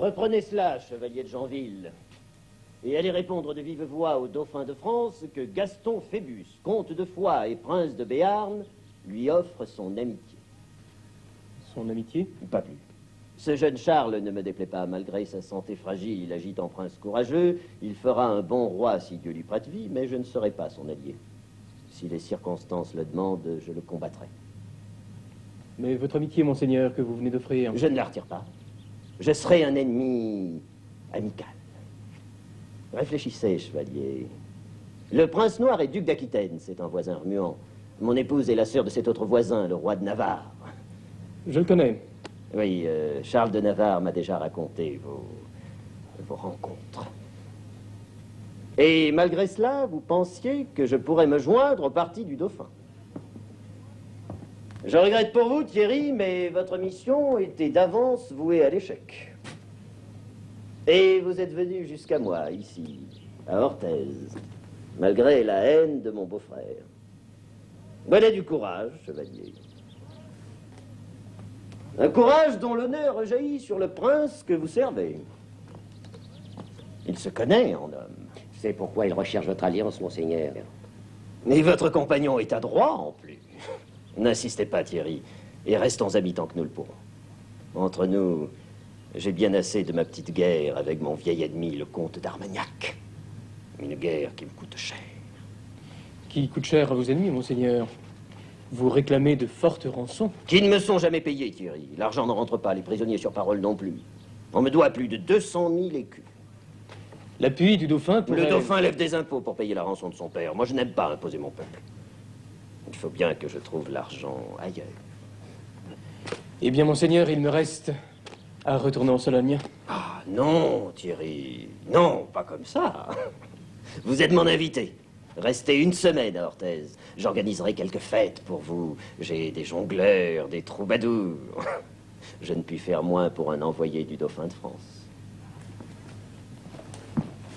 Reprenez cela, chevalier de Janville, et allez répondre de vive voix au dauphin de France que Gaston Phébus, comte de Foix et prince de Béarn, lui offre son amitié. Son amitié? Pas plus. Ce jeune Charles ne me déplaît pas. Malgré sa santé fragile, il agit en prince courageux. Il fera un bon roi si Dieu lui prête vie, mais je ne serai pas son allié. Si les circonstances le demandent, je le combattrai. Mais votre amitié, monseigneur, que vous venez d'offrir... Je ne la retire pas. Je serai un ennemi amical. Réfléchissez, chevalier. Le prince noir est duc d'Aquitaine, c'est un voisin remuant. Mon épouse est la sœur de cet autre voisin, le roi de Navarre. Je le connais. Oui, Charles de Navarre m'a déjà raconté vos rencontres. Et malgré cela, vous pensiez que je pourrais me joindre au parti du dauphin. Je regrette pour vous, Thierry, mais votre mission était d'avance vouée à l'échec. Et vous êtes venu jusqu'à moi, ici, à Orthez, malgré la haine de mon beau-frère. Voilà du courage, chevalier. Un courage dont l'honneur rejaillit sur le prince que vous servez. Il se connaît en homme. C'est pourquoi il recherche votre alliance, monseigneur. Et votre compagnon est adroit, en plus. N'insistez pas, Thierry, et restons amis tant que nous le pourrons. Entre nous, j'ai bien assez de ma petite guerre avec mon vieil ennemi, le comte d'Armagnac. Une guerre qui me coûte cher. Qui coûte cher à vos ennemis, monseigneur. Vous réclamez de fortes rançons. Qui ne me sont jamais payés, Thierry. L'argent ne rentre pas, les prisonniers sur parole non plus. On me doit plus de 200 000 écus. L'appui du dauphin pourrait... Le dauphin lève des impôts pour payer la rançon de son père. Moi, je n'aime pas imposer mon peuple. Il faut bien que je trouve l'argent ailleurs. Eh bien, monseigneur, il me reste à retourner en Sologne. Ah, non, Thierry. Non, pas comme ça. Vous êtes mon invité. Restez une semaine à Orthez. J'organiserai quelques fêtes pour vous. J'ai des jongleurs, des troubadours. Je ne puis faire moins pour un envoyé du dauphin de France.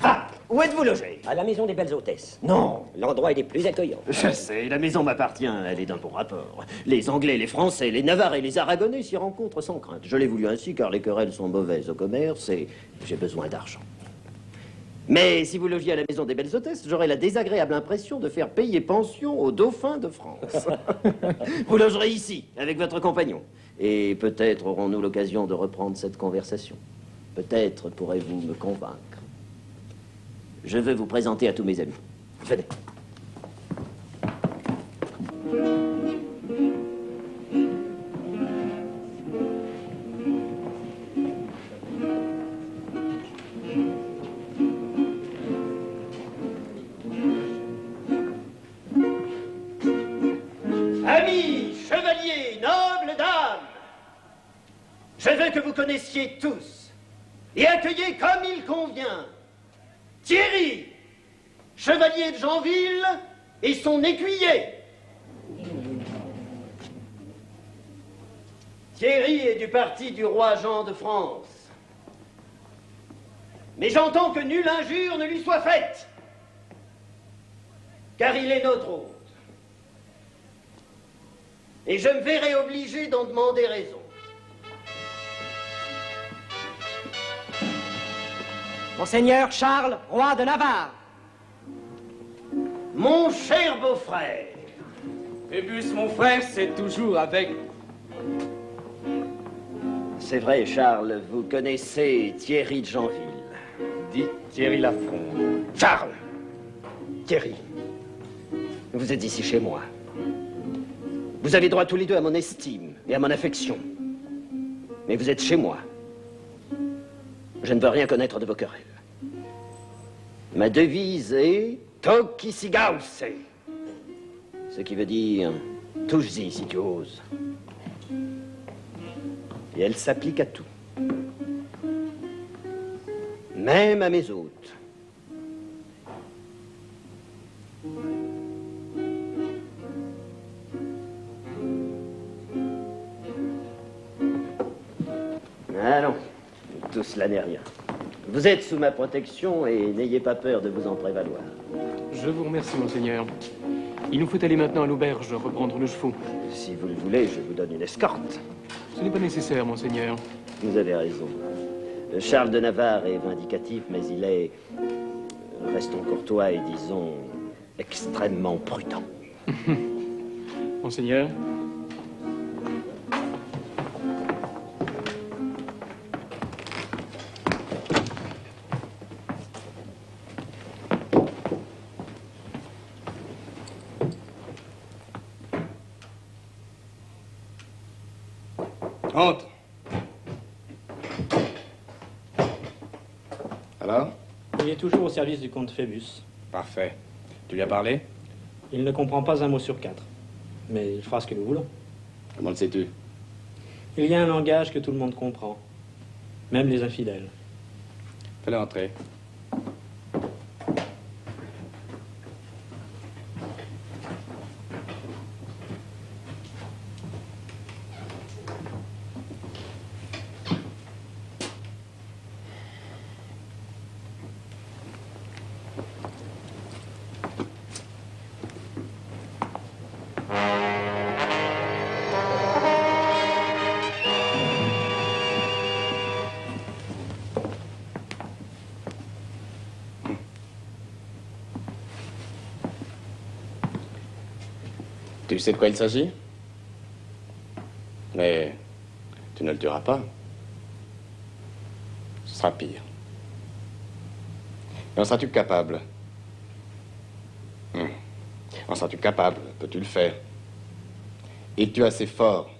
Ah! Où êtes-vous logé? À la maison des belles hôtesses. Non. L'endroit est des plus accueillants. Je sais, la maison m'appartient, elle est d'un bon rapport. Les Anglais, les Français, les Navarrais et les Aragonais s'y rencontrent sans crainte. Je l'ai voulu ainsi car les querelles sont mauvaises au commerce et j'ai besoin d'argent. Mais si vous logiez à la maison des belles hôtesses, j'aurais la désagréable impression de faire payer pension au dauphin de France. Vous logerez ici, avec votre compagnon. Et peut-être aurons-nous l'occasion de reprendre cette conversation. Peut-être pourrez-vous me convaincre. Je veux vous présenter à tous mes amis. Venez. Amis, chevaliers, nobles dames, je veux que vous connaissiez tous et accueilliez comme il convient Thierry, chevalier de Janville, et son écuyer. Thierry est du parti du roi Jean de France. Mais j'entends que nulle injure ne lui soit faite, car il est notre hôte. Et je me verrai obligé d'en demander raison. Monseigneur Charles, roi de Navarre. Mon cher beau-frère. Phébus, mon frère, c'est toujours avec... C'est vrai, Charles, vous connaissez Thierry de Janville. Dit Thierry Lafronde. Charles! Thierry, vous êtes ici chez moi. Vous avez droit tous les deux à mon estime et à mon affection. Mais vous êtes chez moi. Je ne veux rien connaître de vos querelles. Ma devise est Toc ici gausse, ce qui veut dire touche-y si tu oses. Et elle s'applique à tout. Même à mes hôtes. Ah non, tout cela n'est rien. Vous êtes sous ma protection et n'ayez pas peur de vous en prévaloir. Je vous remercie, monseigneur. Il nous faut aller maintenant à l'auberge reprendre le chevaux. Si vous le voulez, je vous donne une escorte. Ce n'est pas nécessaire, monseigneur. Vous avez raison. Charles de Navarre est vindicatif, mais il est, restons courtois et disons, extrêmement prudent. Monseigneur? Entre. Alors? Il est toujours au service du comte Phébus. Parfait. Tu lui as parlé? Il ne comprend pas un mot sur 4. Mais il fera ce que nous voulons. Comment le sais-tu? Il y a un langage que tout le monde comprend. Même les infidèles. Fais-le entrer. Tu sais de quoi il s'agit? Mais tu ne le tueras pas. Ce sera pire. Et en seras-tu capable? En seras-tu capable? Peux-tu le faire? Es-tu assez fort?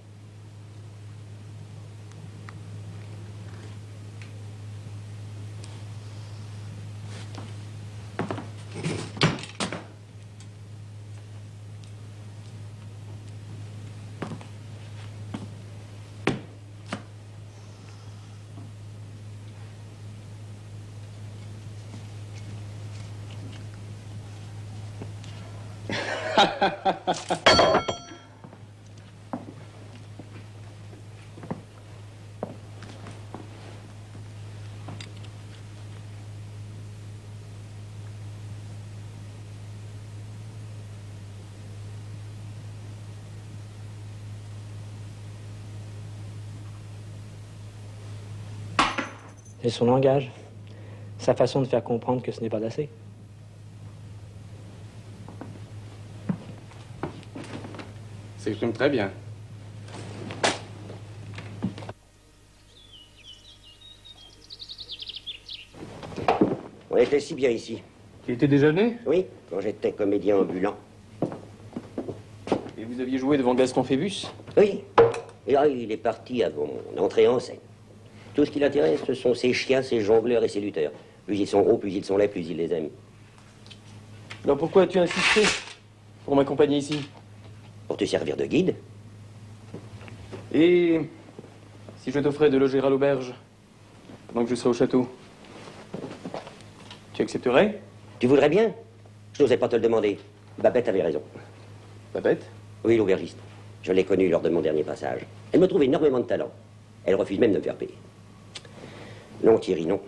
Et son langage. Sa façon de faire comprendre que ce n'est pas assez. S'exprime très bien. On était si bien ici. Tu étais déjà venu? Oui, quand j'étais comédien ambulant. Et vous aviez joué devant Gaston Phébus? Oui. Et là, il est parti avant mon entrée en scène. Tout ce qui l'intéresse, ce sont ses chiens, ses jongleurs et ses lutteurs. Plus ils sont gros, plus ils sont laids, plus il les aime. Alors pourquoi as-tu insisté pour m'accompagner ici? Pour te servir de guide? Et si je t'offrais de loger à l'auberge pendant que je serai au château, tu accepterais? Tu voudrais bien? Je n'osais pas te le demander. Babette avait raison. Babette? Oui, l'aubergiste. Je l'ai connue lors de mon dernier passage. Elle me trouve énormément de talent. Elle refuse même de me faire payer. Non, Thierry, non.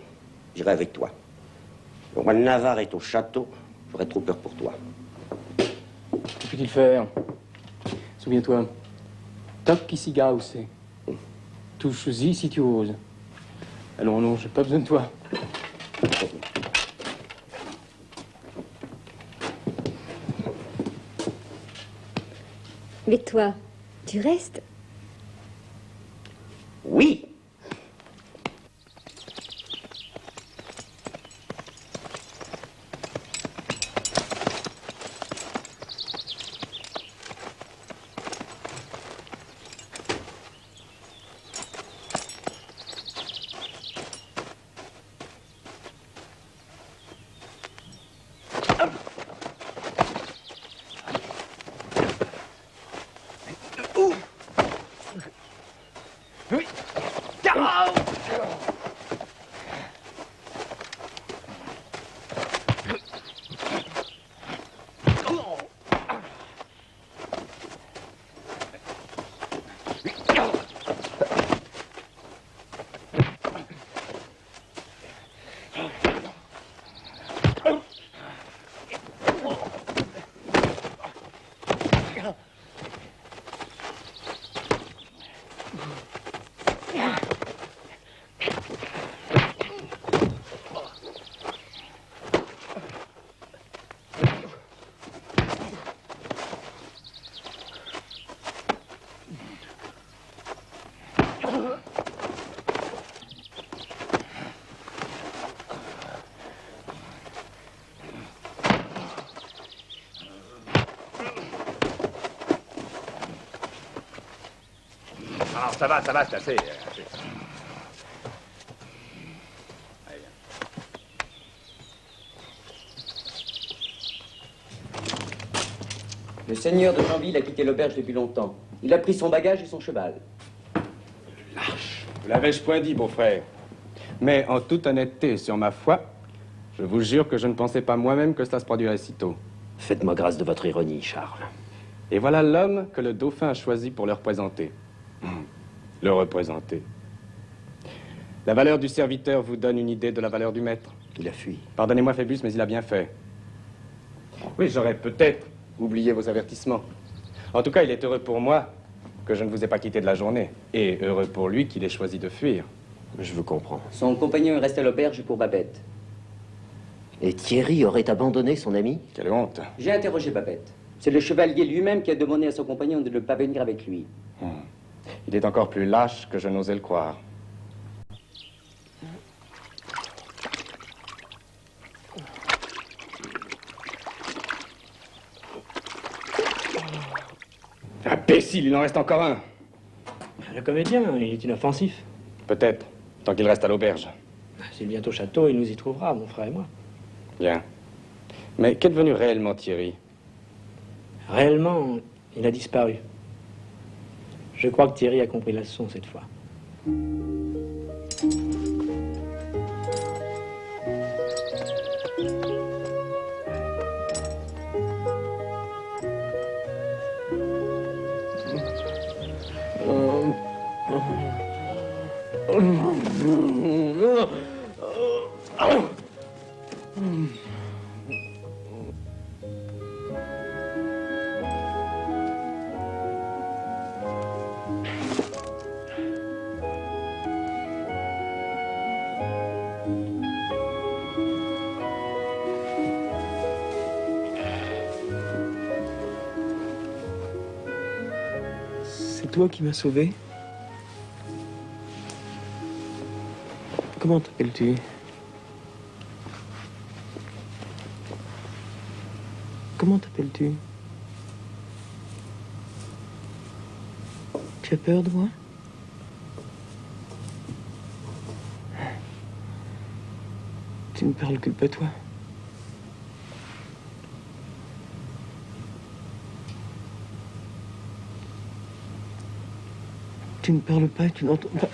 J'irai avec toi. Le roi de Navarre est au château. J'aurais trop peur pour toi. Que peut-il faire? Souviens-toi. Toc ici gauss. Touche-y si tu oses. Allons, non, j'ai pas besoin de toi. Mais toi, tu restes? Oui! Alors, ça va, c'est assez. Allez, viens. Le seigneur de Janville a quitté l'auberge depuis longtemps. Il a pris son bagage et son cheval. Vous l'avais-je point dit, beau-frère. Mais en toute honnêteté, sur ma foi, je vous jure que je ne pensais pas moi-même que cela se produirait si tôt. Faites-moi grâce de votre ironie, Charles. Et voilà l'homme que le dauphin a choisi pour le représenter. Le représenter. La valeur du serviteur vous donne une idée de la valeur du maître. Il a fui. Pardonnez-moi, Phébus, mais il a bien fait. Oui, j'aurais peut-être oublié vos avertissements. En tout cas, il est heureux pour moi que je ne vous ai pas quitté de la journée. Et heureux pour lui qu'il ait choisi de fuir. Je vous comprends. Son compagnon est resté à l'auberge pour Babette. Et Thierry aurait abandonné son ami? Quelle honte. J'ai interrogé Babette. C'est le chevalier lui-même qui a demandé à son compagnon de ne pas venir avec lui. Il est encore plus lâche que je n'osais le croire. Imbécile, il en reste encore un. Le comédien, il est inoffensif. Peut-être, tant qu'il reste à l'auberge. S'il vient au château, il nous y trouvera, mon frère et moi. Bien. Mais qu'est devenu réellement Thierry? Réellement, il a disparu. Je crois que Thierry a compris la leçon cette fois. C'est toi qui m'as sauvé? Comment t'appelles-tu? Comment t'appelles-tu? Tu as peur de moi? Tu ne parles que pas toi. Tu ne parles pas, tu n'entends pas.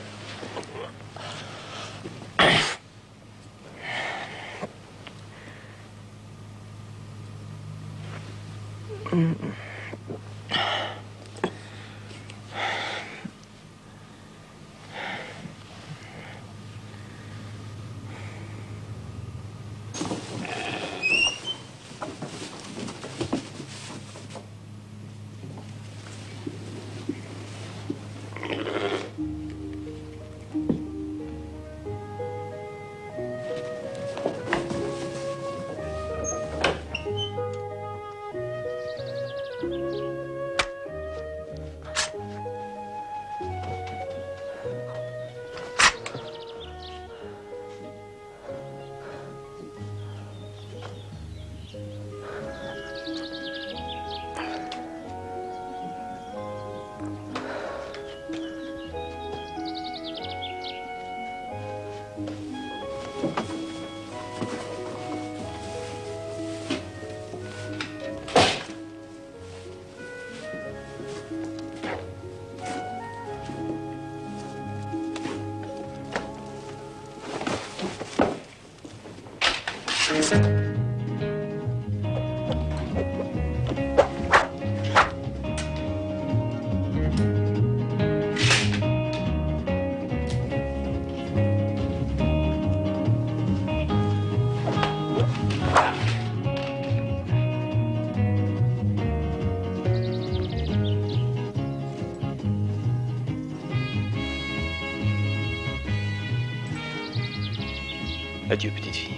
Adieu, petite fille.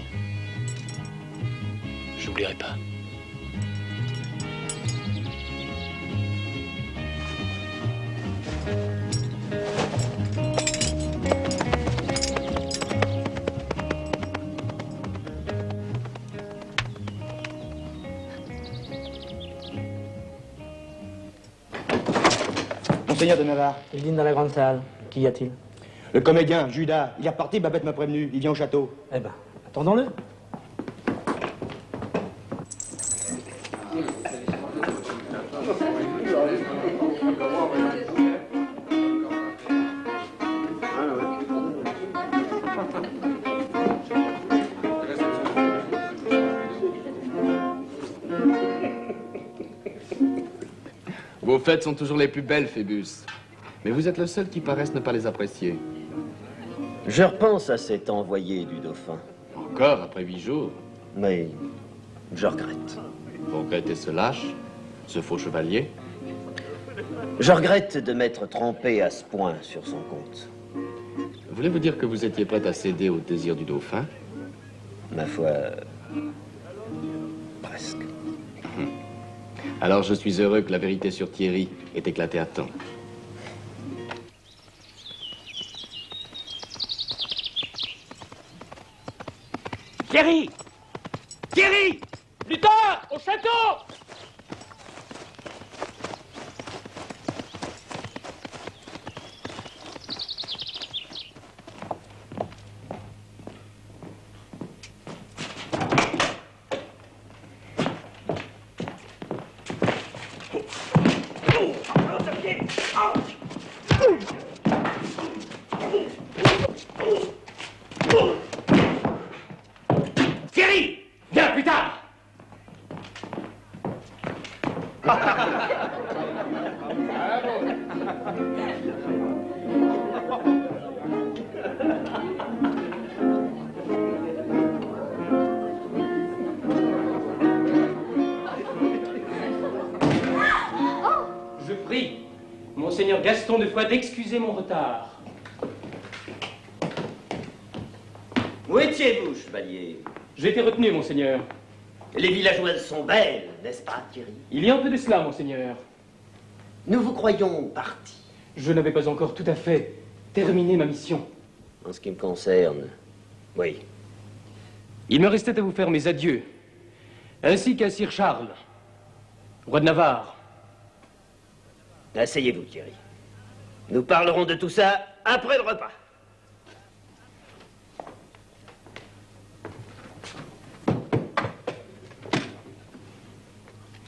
Je n'oublierai pas. Monseigneur de Navarre. Il dîne dans la grande salle. Qu'y a-t-il? Le comédien, Judas. Il est reparti, Babette m'a prévenu. Il vient au château. Eh ben, attendons-le. Vos fêtes sont toujours les plus belles, Phébus. Mais vous êtes le seul qui paraisse ne pas les apprécier. Je repense à cet envoyé du dauphin. Encore, après 8 jours. Mais je regrette. Vous regrettez ce lâche, ce faux chevalier? Je regrette de m'être trompé à ce point sur son compte. Voulez-vous dire que vous étiez prête à céder au désir du dauphin? Ma foi, presque. Alors je suis heureux que la vérité sur Thierry ait éclaté à temps. Thierry! Thierry! Luther! Au château! Thierry! Viens plus tard! Je prie Monseigneur Gaston de Foix d'excuser mon retard. Où étiez-vous, chevalier? J'ai été retenu, Monseigneur. Les villageoises sont belles, n'est-ce pas, Thierry? Il y a un peu de cela, Monseigneur. Nous vous croyons partis. Je n'avais pas encore tout à fait terminé ma mission. En ce qui me concerne, oui. Il me restait à vous faire mes adieux, ainsi qu'à Sir Charles, roi de Navarre. Asseyez-vous, Thierry. Nous parlerons de tout ça après le repas.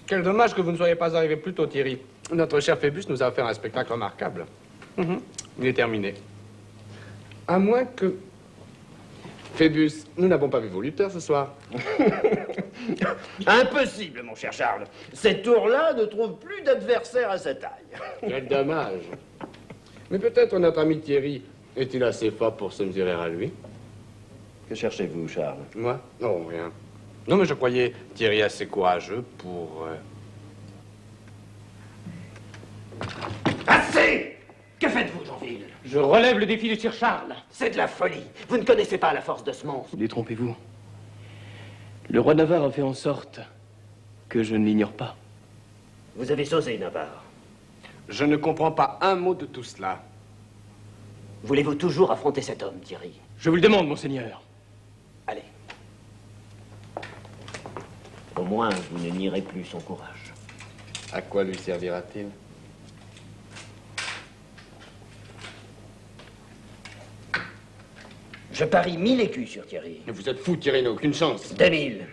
Quel dommage que vous ne soyez pas arrivé plus tôt, Thierry. Notre cher Phébus nous a offert un spectacle remarquable. Il est terminé. À moins que... Phébus, nous n'avons pas vu vos lutteurs ce soir. Impossible, mon cher Charles. Cette tour-là ne trouve plus d'adversaire à sa taille. Quel dommage. Mais peut-être notre ami Thierry est-il assez fort pour se mesurer à lui? Que cherchez-vous, Charles? Moi? Non, rien. Non, mais je croyais Thierry assez courageux pour... Assez! Que faites-vous, Jeanville? Je relève le défi de Sir Charles. C'est de la folie. Vous ne connaissez pas la force de ce monstre. Détrompez-vous. Le roi de Navarre a fait en sorte que je ne l'ignore pas. Vous avez osé, Navarre. Je ne comprends pas un mot de tout cela. Voulez-vous toujours affronter cet homme, Thierry? Je vous le demande, Monseigneur. Allez. Au moins, vous ne nierez plus son courage. À quoi lui servira-t-il? Je parie 1000 écus sur Thierry. Mais vous êtes fou, Thierry n'a aucune chance. 2000.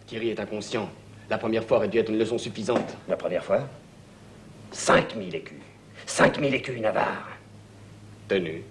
Thierry est inconscient. La première fois aurait dû être une leçon suffisante. La première fois 5000 écus. 5000 écus, Navarre. Tenu.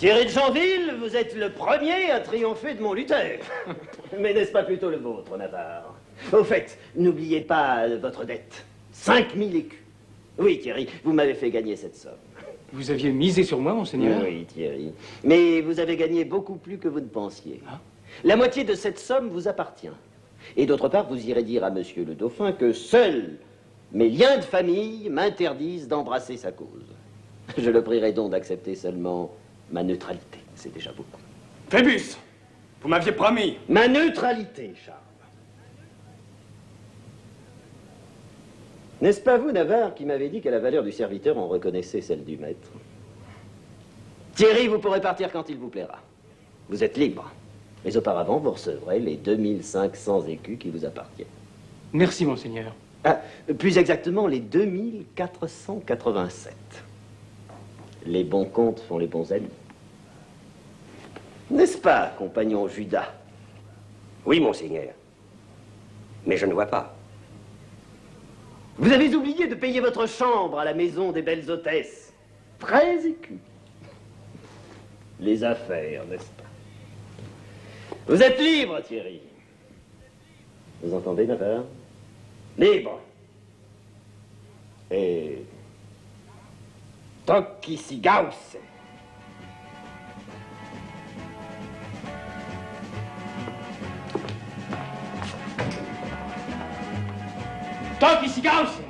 Thierry de Janville, vous êtes le premier à triompher de mon lutteur. Mais n'est-ce pas plutôt le vôtre, Navarre? Au fait, n'oubliez pas votre dette. 5000 écus. Oui, Thierry, vous m'avez fait gagner cette somme. Vous aviez misé sur moi, monseigneur? Oui, Thierry. Mais vous avez gagné beaucoup plus que vous ne pensiez. Ah. La moitié de cette somme vous appartient. Et d'autre part, vous irez dire à monsieur le dauphin que seuls mes liens de famille m'interdisent d'embrasser sa cause. Je le prierai donc d'accepter seulement ma neutralité. C'est déjà beaucoup. Phébus, vous m'aviez promis. Ma neutralité, Charles. N'est-ce pas vous, Navarre, qui m'avez dit qu'à la valeur du serviteur, on reconnaissait celle du maître? Thierry, vous pourrez partir quand il vous plaira. Vous êtes libre. Mais auparavant, vous recevrez les 2500 écus qui vous appartiennent. Merci, monseigneur. Ah, plus exactement, les 2487. Les bons comptes font les bons amis. N'est-ce pas, compagnon Judas? Oui, monseigneur. Mais je ne vois pas. Vous avez oublié de payer votre chambre à la maison des belles hôtesses. 13 écus. Les affaires, n'est-ce pas? Vous êtes libre, Thierry. Vous entendez, Navarre? Libre. Et... Toc ici Gauss. Toc ici Gauss!